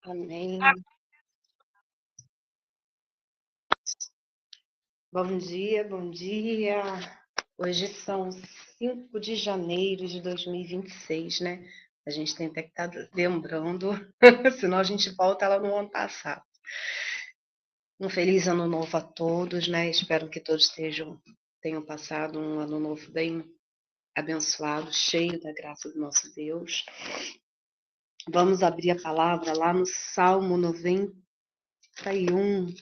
Amém. Bom dia, bom dia. Hoje são 5 de janeiro de 2026, né? A gente tem até que estar lembrando, senão a gente volta lá no ano passado. Um feliz ano novo a todos, né? Espero que todos tenham passado um ano novo bem abençoado, cheio da graça do nosso Deus. Vamos abrir a palavra lá no Salmo 91.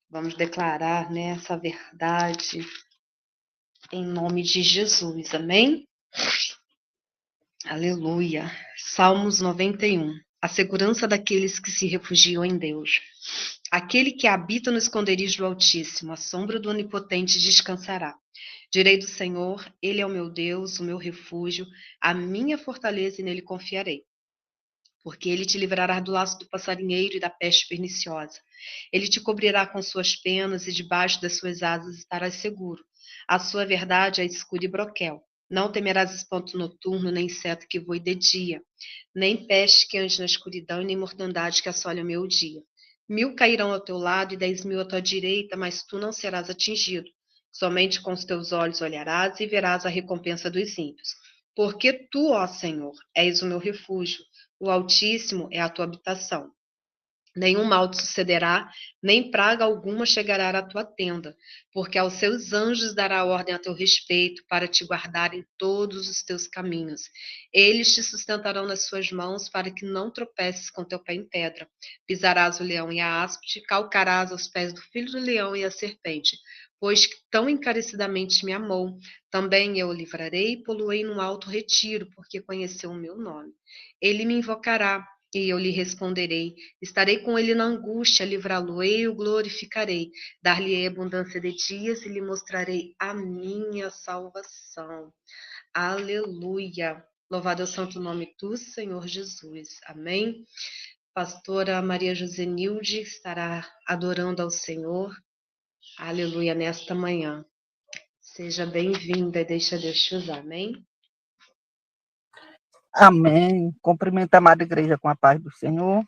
Vamos declarar, né, essa verdade em nome de Jesus, amém? Aleluia. Salmos 91. A segurança daqueles que se refugiam em Deus. Aquele que habita no esconderijo do Altíssimo, a sombra do Onipotente descansará. Direi do Senhor, Ele é o meu Deus, o meu refúgio, a minha fortaleza, e nele confiarei. Porque ele te livrará do laço do passarinheiro e da peste perniciosa. Ele te cobrirá com suas penas e debaixo das suas asas estarás seguro. A sua verdade é escudo e broquel. Não temerás espanto noturno, nem inseto que voe de dia, nem peste que ande na escuridão, e nem mortandade que assole o meu dia. 1000 cairão ao teu lado e 10.000 à tua direita, mas tu não serás atingido. Somente com os teus olhos olharás e verás a recompensa dos ímpios. Porque tu, ó Senhor, és o meu refúgio, o Altíssimo é a tua habitação. Nenhum mal te sucederá, nem praga alguma chegará à tua tenda, porque aos seus anjos dará ordem a teu respeito, para te guardar em todos os teus caminhos. Eles te sustentarão nas suas mãos, para que não tropeces com teu pé em pedra. Pisarás o leão e a áspide, calcarás aos pés do filho do leão e a serpente. Pois que tão encarecidamente me amou, também eu o livrarei e poluei num alto retiro, porque conheceu o meu nome. Ele me invocará, e eu lhe responderei. Estarei com ele na angústia, livrá-lo-ei e o glorificarei. Dar-lhe-ei abundância de dias e lhe mostrarei a minha salvação. Aleluia. Louvado é o santo nome do Senhor Jesus. Amém. Pastora Maria Josenilde estará adorando ao Senhor. Aleluia, nesta manhã. Seja bem-vinda e deixa Deus te usar. Amém. Amém. Cumprimento a amada igreja com a paz do Senhor.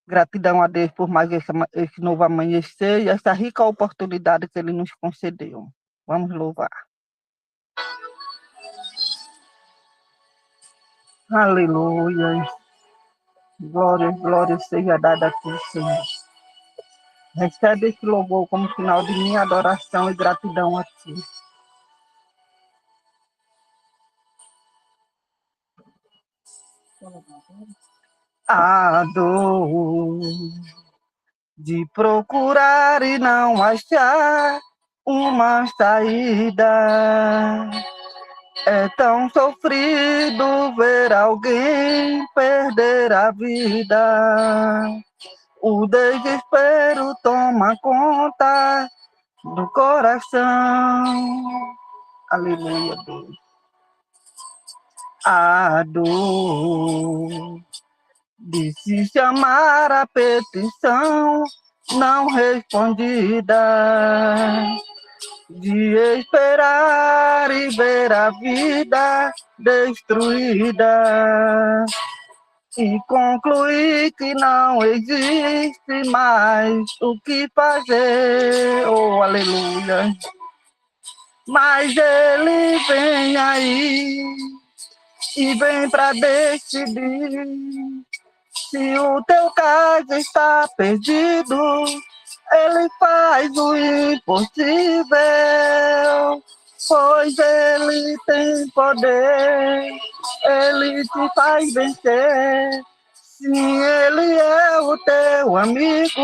Gratidão a Deus por mais esse novo amanhecer e essa rica oportunidade que Ele nos concedeu. Vamos louvar. Aleluia. Glória, glória seja dada a Ti, Senhor. Recebe esse louvor como sinal de minha adoração e gratidão a Ti. A dor de procurar e não achar uma saída. É tão sofrido ver alguém perder a vida. O desespero toma conta do coração. Aleluia, Deus. A dor de se chamar a petição não respondida, de esperar e ver a vida destruída e concluir que não existe mais o que fazer. Oh, aleluia! Mas ele vem aí e vem para decidir. Se o teu caso está perdido, ele faz o impossível, pois ele tem poder, ele te faz vencer. Sim, ele é o teu amigo,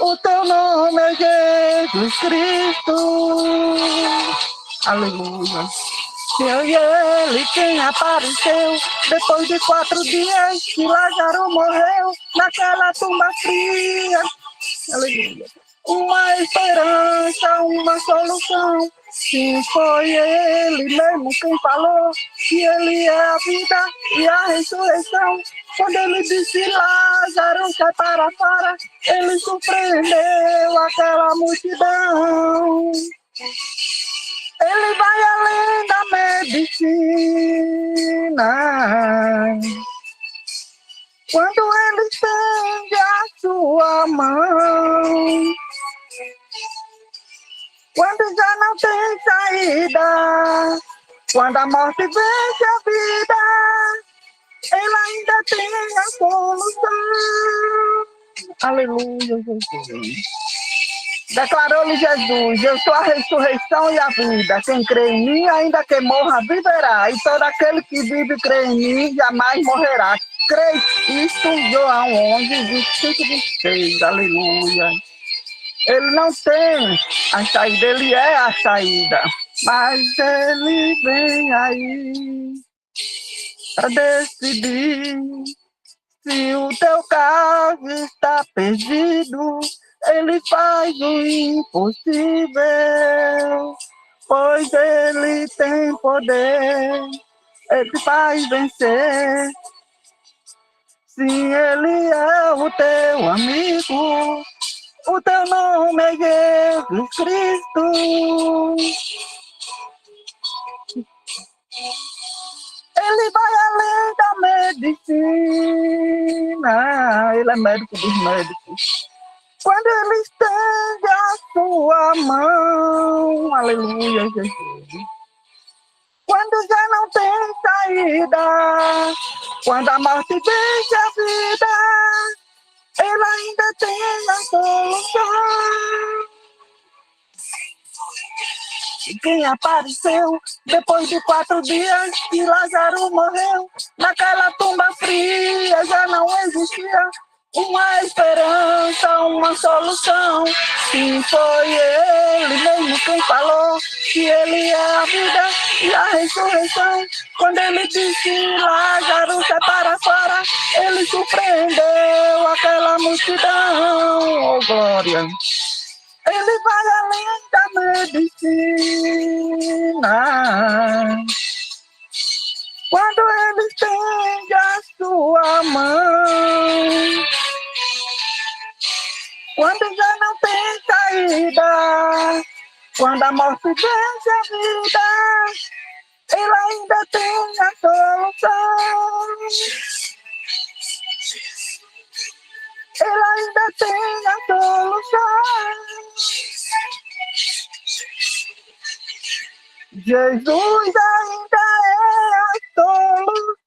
o teu nome é Jesus Cristo. Aleluia. Foi ele quem apareceu depois de 4 dias que Lázaro morreu naquela tumba fria. Aleluia. Uma esperança, uma solução. Sim, foi ele mesmo quem falou que ele é a vida e a ressurreição. Quando ele disse Lázaro, sai para fora, ele surpreendeu aquela multidão. Ele vai além da medicina, mão. Quando já não tem saída, quando a morte vence a vida, ele ainda tem a solução. Aleluia, Jesus. Declarou-lhe Jesus: eu sou a ressurreição e a vida. Quem crê em mim, ainda que morra, viverá. E todo aquele que vive e crê em mim, jamais morrerá. Crê isto, João 11, 25 e 26. Aleluia. Ele não tem a saída, ele é a saída. Mas ele vem aí para decidir se o teu caso está perdido. Ele faz o impossível, pois ele tem poder, ele faz vencer. Sim, ele é o teu amigo, o teu nome é Jesus Cristo. Ele vai além da medicina, ele é médico dos médicos. Quando ele estende a sua mão, aleluia, Jesus. Quando já não tem saída, quando a morte vence a vida, ele ainda tem a solução. Quem apareceu depois de 4 dias que Lázaro morreu? Naquela tumba fria já não existia uma esperança, uma solução. Sim, foi ele mesmo quem falou que ele é a vida e a ressurreição. Quando ele disse Lázaro, sai para fora, ele surpreendeu aquela multidão. Oh, glória! Ele vai além da medicina. Quando ele estende a sua mão, quando já não tem saída, quando a morte vence a vida, ele ainda tem a solução. Ele ainda tem a solução. Jesus ainda é a solução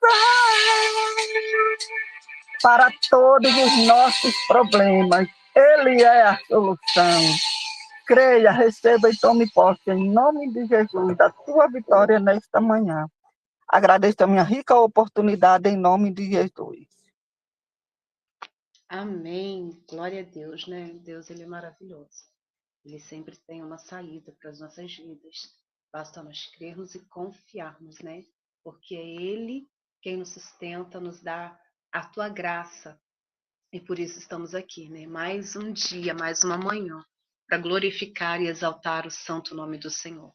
para todos os nossos problemas. Ele é a solução. Creia, receba e tome posse em nome de Jesus da tua vitória nesta manhã. Agradeço a minha rica oportunidade em nome de Jesus. Amém. Glória a Deus, né? Deus, ele é maravilhoso. Ele sempre tem uma saída para as nossas vidas. Basta nós crermos e confiarmos, né? Porque é Ele quem nos sustenta, nos dá a tua graça. E por isso estamos aqui, né? Mais um dia, mais uma manhã, para glorificar e exaltar o santo nome do Senhor,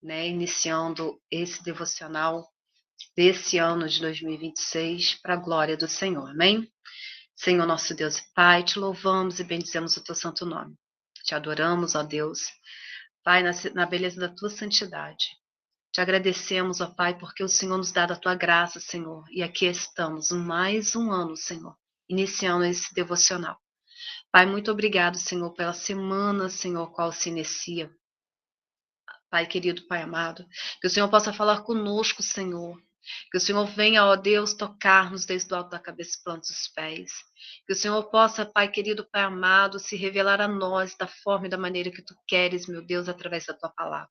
né? Iniciando esse devocional desse ano de 2026 para a glória do Senhor. Amém? Senhor nosso Deus e Pai, te louvamos e bendizemos o teu santo nome. Te adoramos, ó Deus. Pai, na beleza da tua santidade. Te agradecemos, ó Pai, porque o Senhor nos dá da tua graça, Senhor. E aqui estamos, mais um ano, Senhor, iniciando esse devocional. Pai, muito obrigado, Senhor, pela semana, Senhor, qual se inicia. Pai querido, Pai amado, que o Senhor possa falar conosco, Senhor. Que o Senhor venha, ó Deus, tocar-nos desde o alto da cabeça, plantas dos pés. Que o Senhor possa, Pai querido, Pai amado, se revelar a nós da forma e da maneira que Tu queres, meu Deus, através da Tua palavra.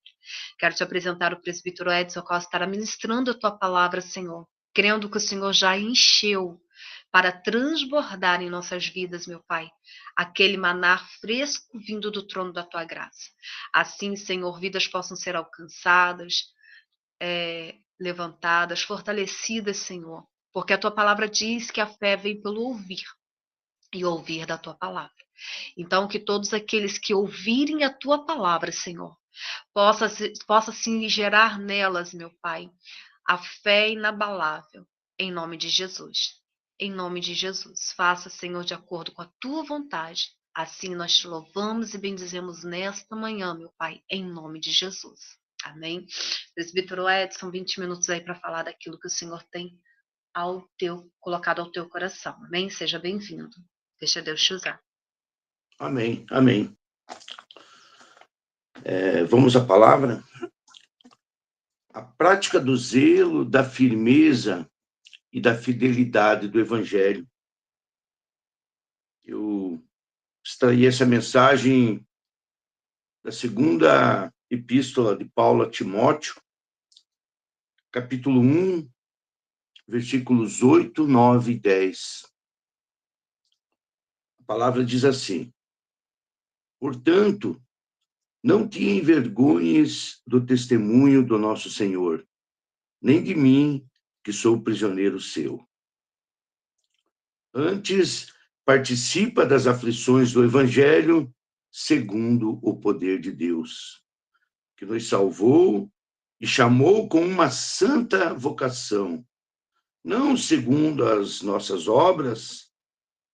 Quero te apresentar o presbítero Edson, o qual estará ministrando a Tua palavra, Senhor, crendo que o Senhor já encheu para transbordar em nossas vidas, meu Pai, aquele manar fresco vindo do trono da Tua graça. Assim, Senhor, vidas possam ser alcançadas, levantadas, fortalecidas, Senhor, porque a Tua palavra diz que a fé vem pelo ouvir e ouvir da Tua palavra. Então, que todos aqueles que ouvirem a Tua palavra, Senhor, possa sim gerar nelas, meu Pai, a fé inabalável, em nome de Jesus. Em nome de Jesus. Faça, Senhor, de acordo com a Tua vontade. Assim nós te louvamos e bendizemos nesta manhã, meu Pai, em nome de Jesus. Amém? Presbítero Edson, 20 minutos aí para falar daquilo que o Senhor tem colocado ao teu coração. Amém? Seja bem-vindo. Deixa Deus te usar. Amém, amém. Vamos à palavra. A prática do zelo, da firmeza e da fidelidade do Evangelho. Eu extraí essa mensagem da segunda epístola de Paulo a Timóteo, capítulo 1, versículos 8, 9 e 10. A palavra diz assim: portanto, não te envergonhes do testemunho do nosso Senhor, nem de mim, que sou prisioneiro seu. Antes, participa das aflições do Evangelho, segundo o poder de Deus, que nos salvou e chamou com uma santa vocação, não segundo as nossas obras,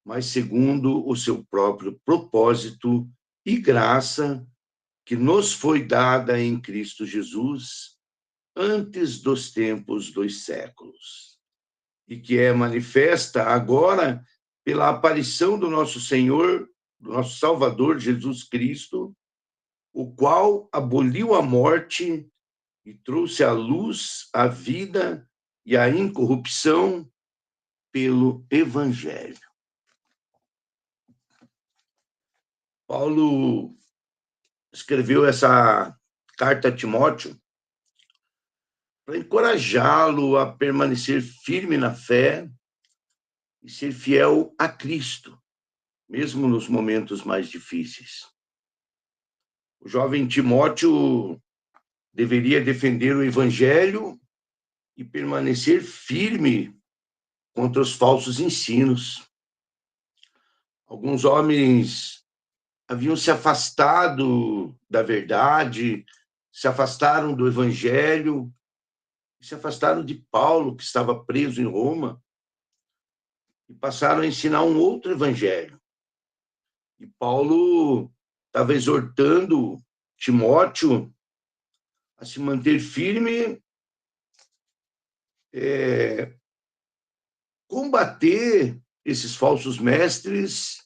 mas segundo o seu próprio propósito e graça que nos foi dada em Cristo Jesus antes dos tempos dos séculos, e que é manifesta agora pela aparição do nosso Senhor, do nosso Salvador Jesus Cristo, o qual aboliu a morte e trouxe à luz a vida e a incorrupção pelo Evangelho. Paulo escreveu essa carta a Timóteo para encorajá-lo a permanecer firme na fé e ser fiel a Cristo, mesmo nos momentos mais difíceis. O jovem Timóteo deveria defender o Evangelho e permanecer firme contra os falsos ensinos. Alguns homens haviam se afastado da verdade, se afastaram do Evangelho, se afastaram de Paulo, que estava preso em Roma, e passaram a ensinar um outro Evangelho. E Paulo estava exortando Timóteo a se manter firme, combater esses falsos mestres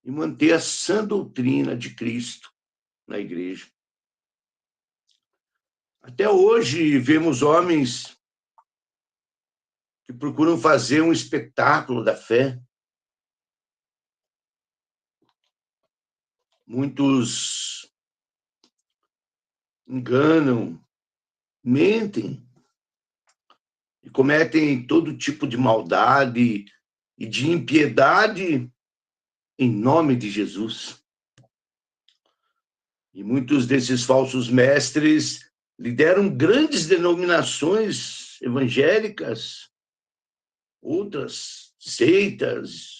e manter a sã doutrina de Cristo na igreja. Até hoje vemos homens que procuram fazer um espetáculo da fé. Muitos enganam, mentem e cometem todo tipo de maldade e de impiedade em nome de Jesus. E muitos desses falsos mestres lideram grandes denominações evangélicas, outras seitas,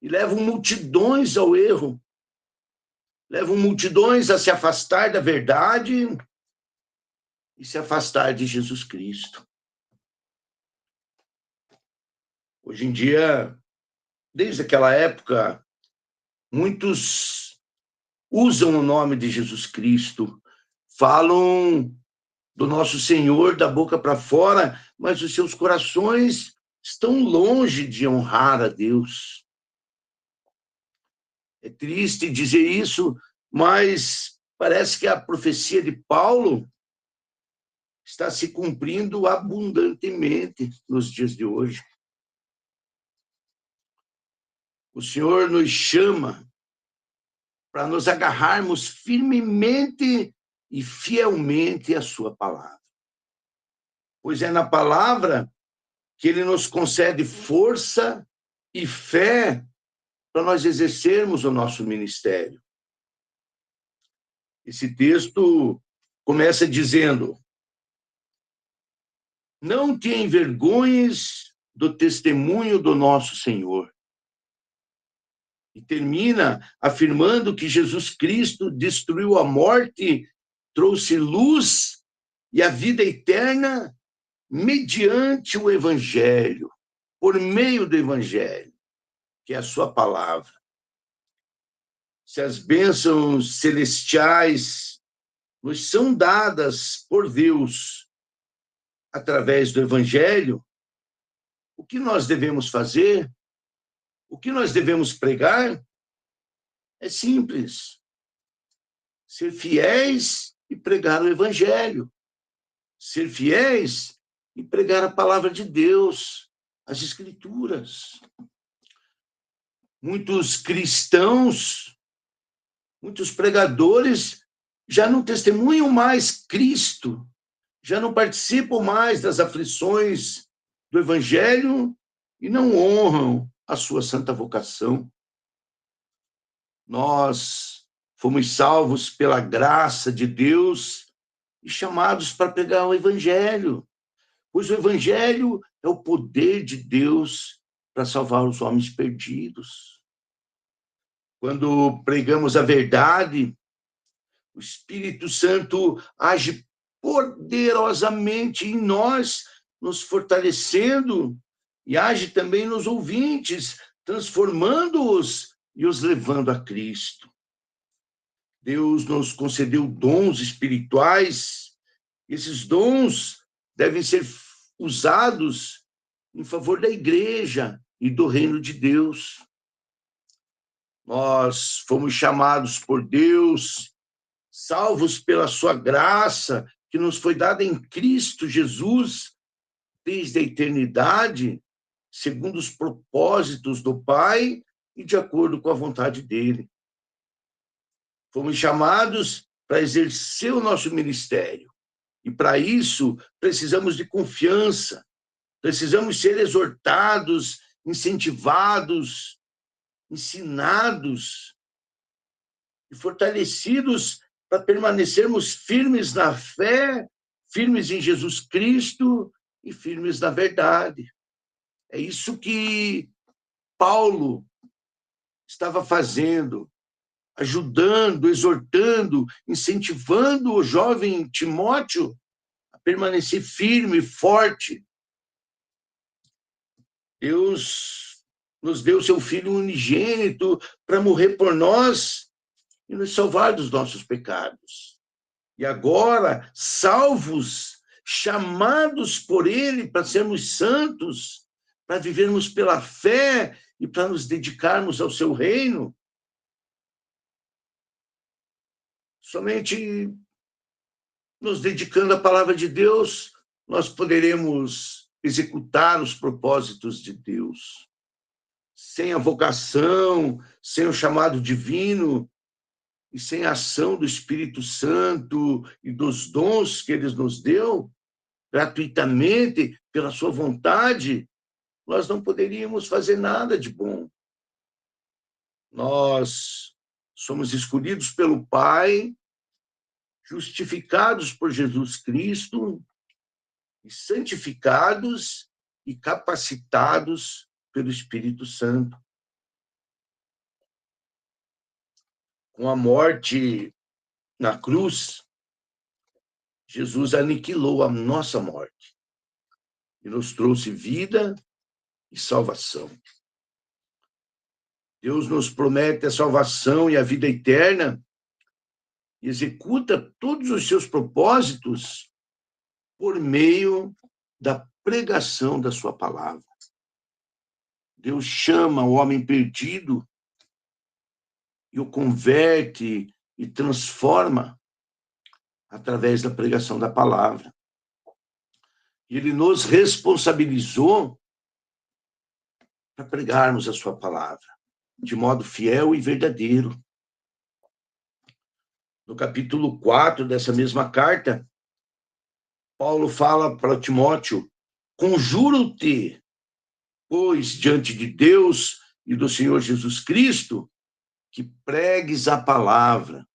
e levam multidões ao erro, levam multidões a se afastar da verdade e se afastar de Jesus Cristo. Hoje em dia, desde aquela época, muitos usam o nome de Jesus Cristo, falam do nosso Senhor da boca para fora, mas os seus corações estão longe de honrar a Deus. É triste dizer isso, mas parece que a profecia de Paulo está se cumprindo abundantemente nos dias de hoje. O Senhor nos chama para nos agarrarmos firmemente e fielmente à sua palavra. Pois é na palavra que ele nos concede força e fé para nós exercermos o nosso ministério. Esse texto começa dizendo: não te envergonhes do testemunho do nosso Senhor. E termina afirmando que Jesus Cristo destruiu a morte, trouxe luz e a vida eterna mediante o Evangelho, por meio do Evangelho, que é a sua palavra. Se as bênçãos celestiais nos são dadas por Deus através do Evangelho, o que nós devemos fazer? O que nós devemos pregar? É simples. Ser fiéis e pregar o evangelho. Ser fiéis e pregar a palavra de Deus, as escrituras. Muitos cristãos, muitos pregadores já não testemunham mais Cristo, já não participam mais das aflições do evangelho e não honram a sua santa vocação. Nós fomos salvos pela graça de Deus e chamados para pregar o evangelho, pois o evangelho é o poder de Deus para salvar os homens perdidos. Quando pregamos a verdade, o Espírito Santo age poderosamente em nós, nos fortalecendo, e age também nos ouvintes, transformando-os e os levando a Cristo. Deus nos concedeu dons espirituais. Esses dons devem ser usados em favor da igreja e do reino de Deus. Nós fomos chamados por Deus, salvos pela sua graça, que nos foi dada em Cristo Jesus, desde a eternidade, segundo os propósitos do Pai e de acordo com a vontade dele. Fomos chamados para exercer o nosso ministério. E para isso, precisamos de confiança, precisamos ser exortados, incentivados, ensinados e fortalecidos para permanecermos firmes na fé, firmes em Jesus Cristo e firmes na verdade. É isso que Paulo estava fazendo, ajudando, exortando, incentivando o jovem Timóteo a permanecer firme e forte. Deus nos deu seu Filho unigênito para morrer por nós e nos salvar dos nossos pecados. E agora, salvos, chamados por Ele para sermos santos, para vivermos pela fé e para nos dedicarmos ao seu reino, somente nos dedicando à palavra de Deus, nós poderemos executar os propósitos de Deus. Sem a vocação, sem o chamado divino, e sem a ação do Espírito Santo e dos dons que ele nos deu, gratuitamente, pela sua vontade, nós não poderíamos fazer nada de bom. Nós somos escolhidos pelo Pai, justificados por Jesus Cristo, e santificados e capacitados pelo Espírito Santo. Com a morte na cruz, Jesus aniquilou a nossa morte e nos trouxe vida e salvação. Deus nos promete a salvação e a vida eterna e executa todos os seus propósitos por meio da pregação da sua palavra. Deus chama o homem perdido e o converte e transforma através da pregação da palavra. Ele nos responsabilizou para pregarmos a sua palavra de modo fiel e verdadeiro. No capítulo 4 dessa mesma carta, Paulo fala para Timóteo: conjuro-te, pois, diante de Deus e do Senhor Jesus Cristo, que pregues a palavra.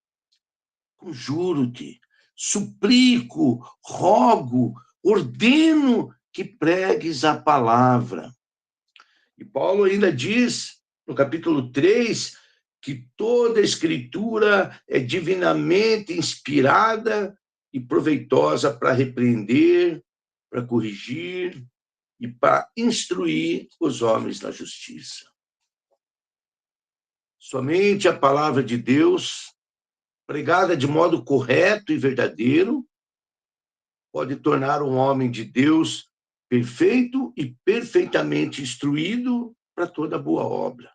Conjuro-te, suplico, rogo, ordeno que pregues a palavra. E Paulo ainda diz, no capítulo 3, que toda a Escritura é divinamente inspirada e proveitosa para repreender, para corrigir e para instruir os homens na justiça. Somente a palavra de Deus, pregada de modo correto e verdadeiro, pode tornar um homem de Deus perfeito e perfeitamente instruído para toda boa obra.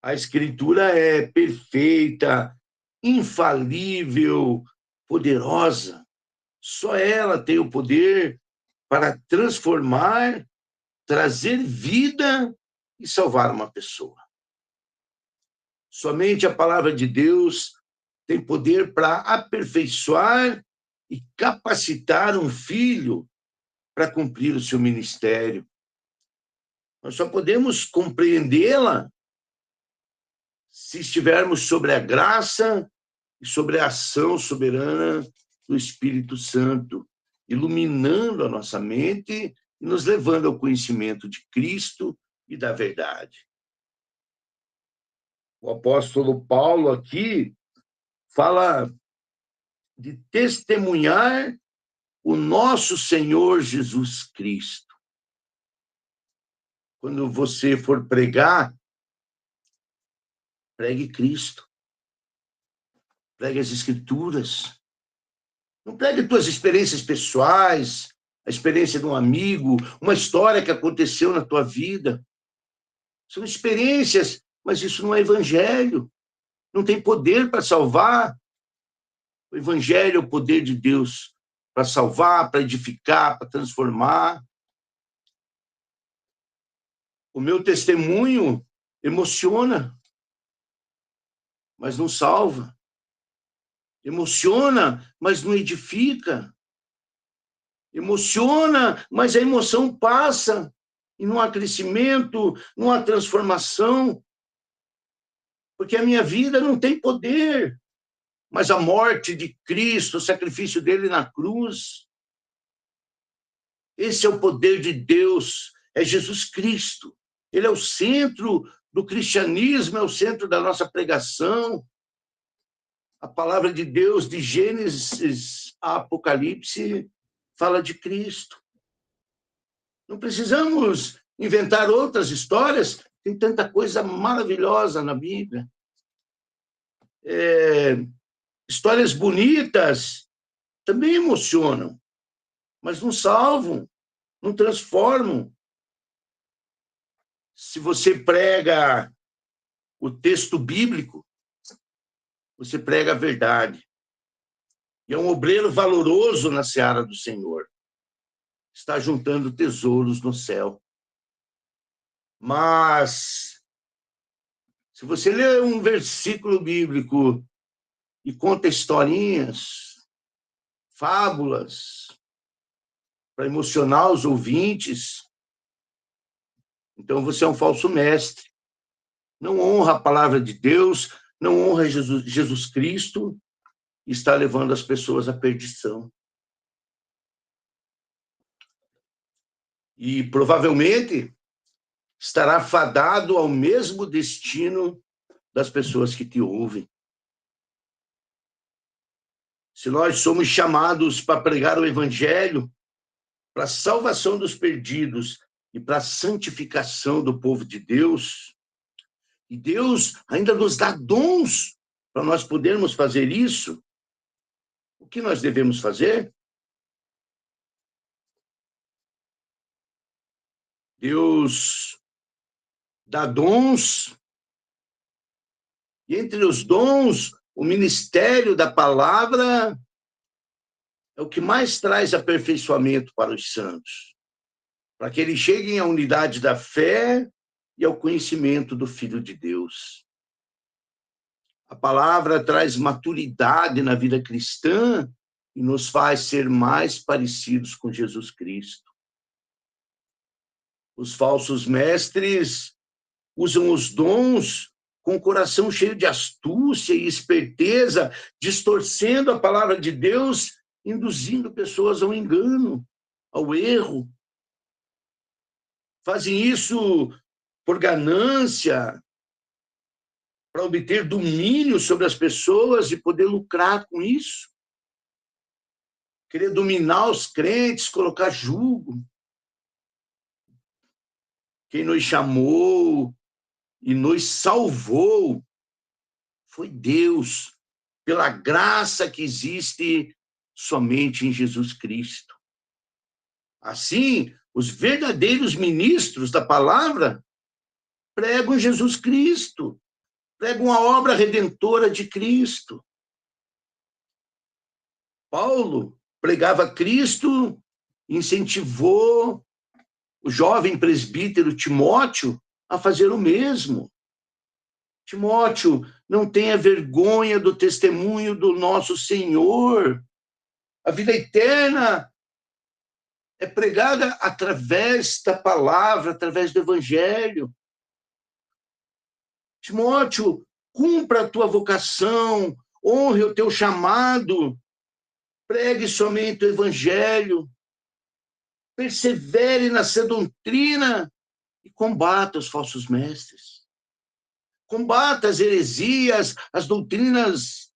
A Escritura é perfeita, infalível, poderosa. Só ela tem o poder para transformar, trazer vida e salvar uma pessoa. Somente a palavra de Deus tem poder para aperfeiçoar e capacitar um filho para cumprir o seu ministério. Nós só podemos compreendê-la se estivermos sobre a graça e sobre a ação soberana do Espírito Santo, iluminando a nossa mente e nos levando ao conhecimento de Cristo e da verdade. O apóstolo Paulo aqui fala de testemunhar o nosso Senhor Jesus Cristo. Quando você for pregar, pregue Cristo. Pregue as Escrituras. Não pregue tuas experiências pessoais, a experiência de um amigo, uma história que aconteceu na tua vida. São experiências, mas isso não é evangelho. Não tem poder para salvar. O evangelho é o poder de Deus para salvar, para edificar, para transformar. O meu testemunho emociona, mas não salva. Emociona, mas não edifica. Emociona, mas a emoção passa e não há crescimento, não há transformação. Porque a minha vida não tem poder, mas a morte de Cristo, o sacrifício dele na cruz, esse é o poder de Deus, é Jesus Cristo. Ele é o centro do cristianismo, é o centro da nossa pregação. A palavra de Deus, de Gênesis a Apocalipse, fala de Cristo. Não precisamos inventar outras histórias, tem tanta coisa maravilhosa na Bíblia. Histórias bonitas também emocionam, mas não salvam, não transformam. Se você prega o texto bíblico, você prega a verdade. E é um obreiro valoroso na seara do Senhor. Está juntando tesouros no céu. Mas, se você lê um versículo bíblico e conta historinhas, fábulas, para emocionar os ouvintes, então você é um falso mestre. Não honra a palavra de Deus, não honra Jesus Cristo, e está levando as pessoas à perdição. E provavelmente estará fadado ao mesmo destino das pessoas que te ouvem. Se nós somos chamados para pregar o evangelho, para a salvação dos perdidos e para a santificação do povo de Deus, e Deus ainda nos dá dons para nós podermos fazer isso, o que nós devemos fazer? Deus dá dons, e entre os dons, o ministério da palavra é o que mais traz aperfeiçoamento para os santos, para que eles cheguem à unidade da fé e ao conhecimento do Filho de Deus. A palavra traz maturidade na vida cristã e nos faz ser mais parecidos com Jesus Cristo. Os falsos mestres usam os dons com o coração cheio de astúcia e esperteza, distorcendo a palavra de Deus, induzindo pessoas ao engano, ao erro. Fazem isso por ganância, para obter domínio sobre as pessoas e poder lucrar com isso. Querer dominar os crentes, colocar jugo. Quem nos chamou e nos salvou foi Deus, pela graça que existe somente em Jesus Cristo. Assim, os verdadeiros ministros da palavra pregam Jesus Cristo, pregam a obra redentora de Cristo. Paulo pregava Cristo, incentivou o jovem presbítero Timóteo a fazer o mesmo. Timóteo, não tenha vergonha do testemunho do nosso Senhor. A vida eterna é pregada através da palavra, através do evangelho. Timóteo, cumpra a tua vocação, honre o teu chamado, pregue somente o evangelho, persevere na sã doutrina e combata os falsos mestres. Combata as heresias, as doutrinas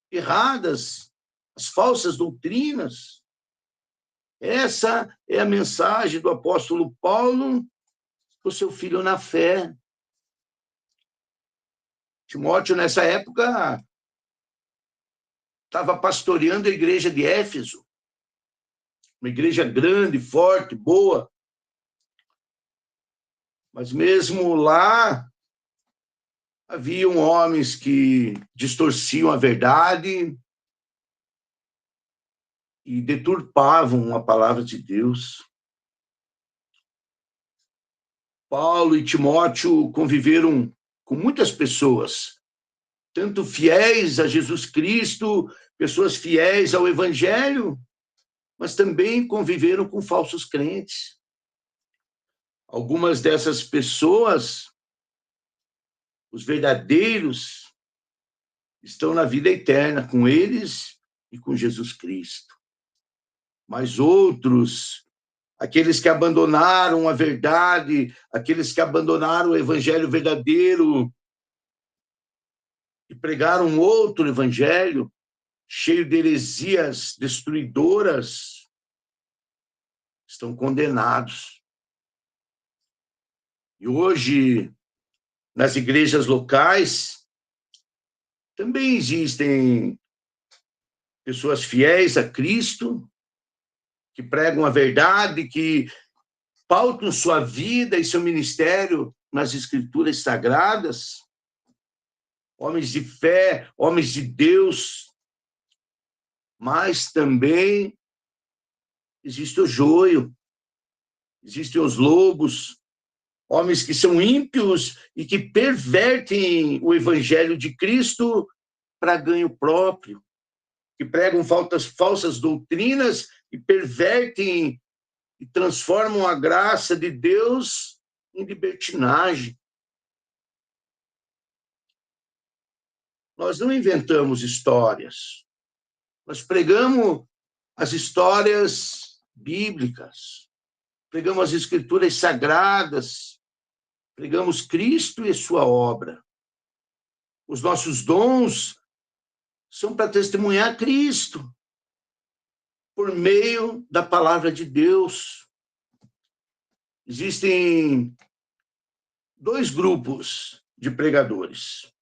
erradas, as falsas doutrinas. Essa é a mensagem do apóstolo Paulo para o seu filho na fé. Timóteo, nessa época, estava pastoreando a igreja de Éfeso, uma igreja grande, forte, boa. Mas mesmo lá, haviam homens que distorciam a verdade e deturpavam a palavra de Deus. Paulo e Timóteo conviveram com muitas pessoas, tanto fiéis a Jesus Cristo, pessoas fiéis ao Evangelho, mas também conviveram com falsos crentes. Algumas dessas pessoas, os verdadeiros, estão na vida eterna com eles e com Jesus Cristo. Mas outros, aqueles que abandonaram a verdade, aqueles que abandonaram o evangelho verdadeiro e pregaram um outro evangelho, cheio de heresias destruidoras, estão condenados. E hoje, nas igrejas locais, também existem pessoas fiéis a Cristo, que pregam a verdade, que pautam sua vida e seu ministério nas Escrituras Sagradas, homens de fé, homens de Deus, mas também existe o joio, existem os lobos, homens que são ímpios e que pervertem o evangelho de Cristo para ganho próprio, que pregam falsas doutrinas e pervertem e transformam a graça de Deus em libertinagem. Nós não inventamos histórias, nós pregamos as histórias bíblicas, pregamos as escrituras sagradas, pregamos Cristo e sua obra. Os nossos dons são para testemunhar Cristo, por meio da palavra de Deus. Existem dois grupos de pregadores.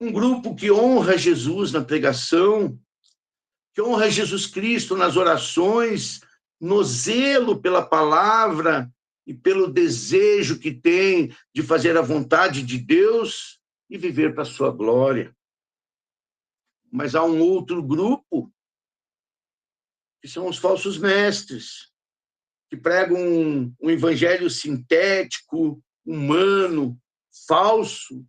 Um grupo que honra Jesus na pregação, que honra Jesus Cristo nas orações, no zelo pela palavra e pelo desejo que tem de fazer a vontade de Deus e viver para a sua glória. Mas há um outro grupo, que são os falsos mestres, que pregam um evangelho sintético, humano, falso,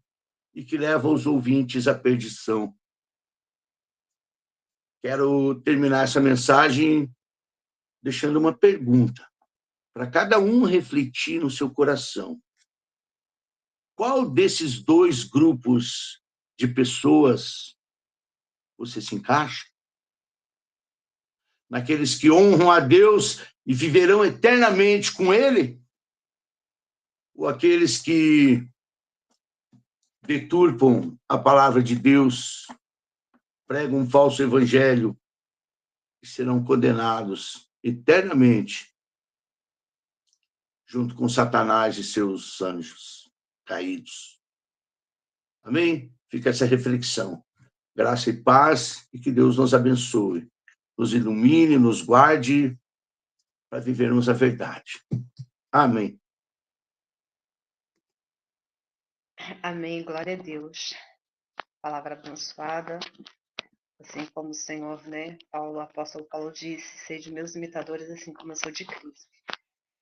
e que leva os ouvintes à perdição. Quero terminar essa mensagem deixando uma pergunta para cada um refletir no seu coração. Qual desses dois grupos de pessoas você se encaixa? Naqueles que honram a Deus e viverão eternamente com Ele? Ou aqueles que deturpam a palavra de Deus, pregam um falso evangelho e serão condenados eternamente junto com Satanás e seus anjos caídos? Amém? Fica essa reflexão. Graça e paz, e que Deus nos abençoe, nos ilumine, nos guarde para vivermos a verdade. Amém. Amém, glória a Deus. Palavra abençoada, assim como o Senhor, né, o apóstolo Paulo disse, sede meus imitadores, assim como eu sou de Cristo.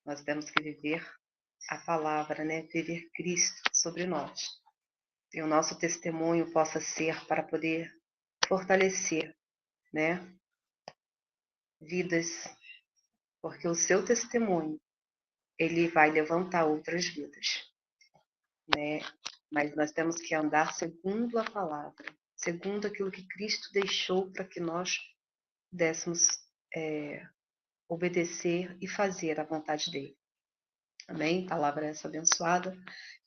Nós temos que viver a palavra, né, viver Cristo sobre nós. E o nosso testemunho possa ser para poder fortalecer, né, vidas, porque o seu testemunho, ele vai levantar outras vidas, né? Mas nós temos que andar segundo a palavra, segundo aquilo que Cristo deixou para que nós pudéssemos obedecer e fazer a vontade dele. Amém? Palavra essa abençoada.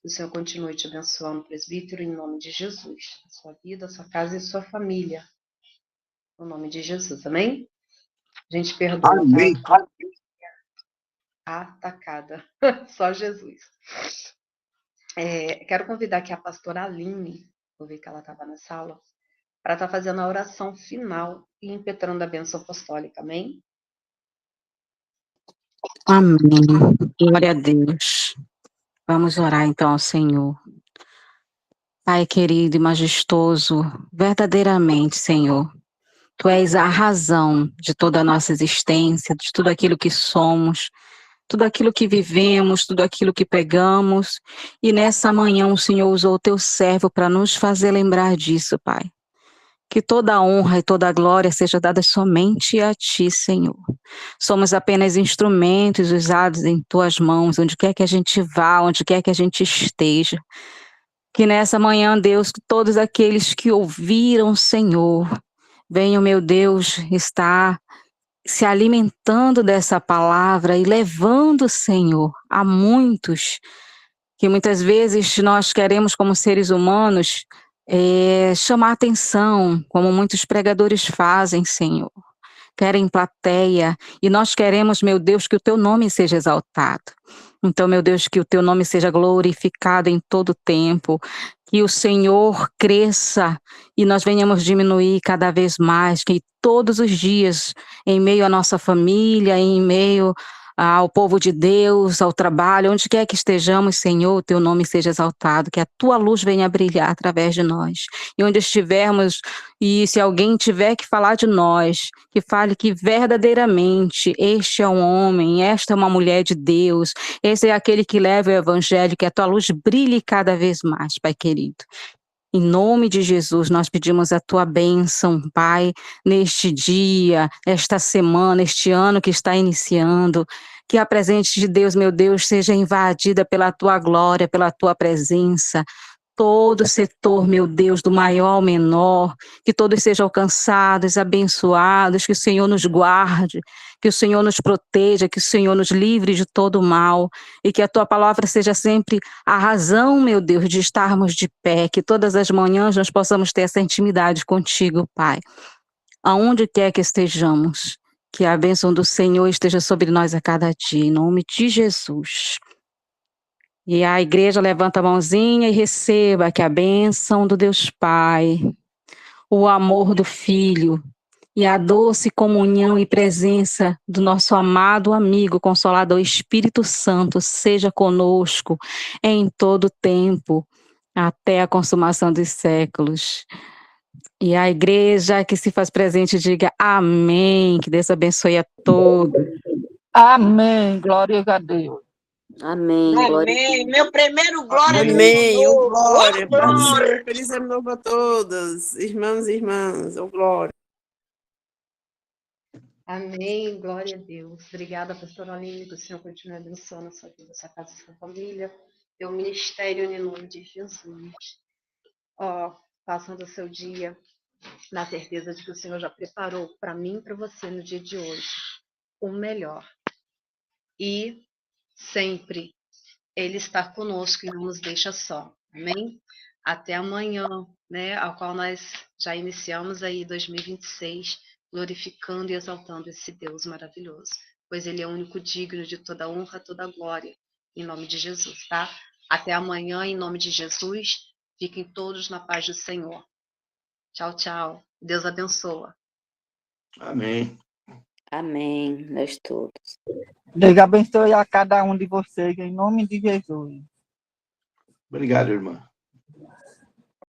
Que o Senhor continue te abençoando, presbítero, em nome de Jesus. A sua vida, a sua casa e a sua família. No nome de Jesus. Amém? A gente perdoa, Amém. tá? Atacada. Só Jesus. Quero convidar aqui a pastora Aline, vou ver que ela estava na sala, para estar fazendo a oração final e impetrando a bênção apostólica. Amém? Amém. Glória a Deus. Vamos orar então ao Senhor. Pai querido e majestoso, verdadeiramente, Senhor, Tu és a razão de toda a nossa existência, de tudo aquilo que somos, tudo aquilo que vivemos, tudo aquilo que pegamos. E nessa manhã o Senhor usou o Teu servo para nos fazer lembrar disso, Pai. Que toda a honra e toda a glória seja dada somente a Ti, Senhor. Somos apenas instrumentos usados em Tuas mãos, onde quer que a gente vá, onde quer que a gente esteja. Que nessa manhã, Deus, todos aqueles que ouviram, Senhor, venham, meu Deus, estar se alimentando dessa palavra e levando, Senhor, a muitos, que muitas vezes nós queremos, como seres humanos, chamar atenção, como muitos pregadores fazem, Senhor. Querem plateia, e nós queremos, meu Deus, que o Teu nome seja exaltado. Então, meu Deus, que o Teu nome seja glorificado em todo tempo, que o Senhor cresça e nós venhamos diminuir cada vez mais, que todos os dias, em meio à nossa família, em meio ao povo de Deus, ao trabalho, onde quer que estejamos, Senhor, o Teu nome seja exaltado, que a Tua luz venha brilhar através de nós. E onde estivermos, e se alguém tiver que falar de nós, que fale que verdadeiramente este é um homem, esta é uma mulher de Deus, esse é aquele que leva o evangelho, que a Tua luz brilhe cada vez mais, Pai querido. Em nome de Jesus, nós pedimos a Tua bênção, Pai, neste dia, esta semana, este ano que está iniciando, que a presença de Deus, meu Deus, seja invadida pela Tua glória, pela Tua presença, todo setor, meu Deus, do maior ao menor, que todos sejam alcançados, abençoados, que o Senhor nos guarde, que o Senhor nos proteja, que o Senhor nos livre de todo mal, e que a Tua palavra seja sempre a razão, meu Deus, de estarmos de pé, que todas as manhãs nós possamos ter essa intimidade contigo, Pai. Aonde quer que estejamos, que a bênção do Senhor esteja sobre nós a cada dia, em nome de Jesus. E a igreja levanta a mãozinha e receba que a bênção do Deus Pai, o amor do Filho e a doce comunhão e presença do nosso amado amigo Consolador Espírito Santo seja conosco em todo tempo, até a consumação dos séculos. E a igreja que se faz presente diga amém, que Deus abençoe a todos. Amém. Glória a Deus. Amém. Glória a Amém. Deus. Meu primeiro glória de Amém. ano Oh, novo. glória. Oh, Paz do glória. Senhor. Feliz ano novo a todos. Irmãos e irmãs. Oh, glória. Amém, glória a Deus. Obrigada, pastora Aline, que o Senhor continue abençoando a sua vida, a sua casa, a sua família, teu ministério, em nome de Jesus. Passando o seu dia na certeza de que o Senhor já preparou para mim e para você no dia de hoje o melhor. E sempre Ele está conosco e não nos deixa só. Amém? Até amanhã, né? Ao qual nós já iniciamos aí 2026, glorificando e exaltando esse Deus maravilhoso, pois Ele é o único digno de toda honra, toda glória, em nome de Jesus, tá? Até amanhã, em nome de Jesus. Fiquem todos na paz do Senhor. Tchau, tchau. Deus abençoa. Amém. Amém. Nós todos. Deus abençoe a cada um de vocês, em nome de Jesus. Obrigado, irmã.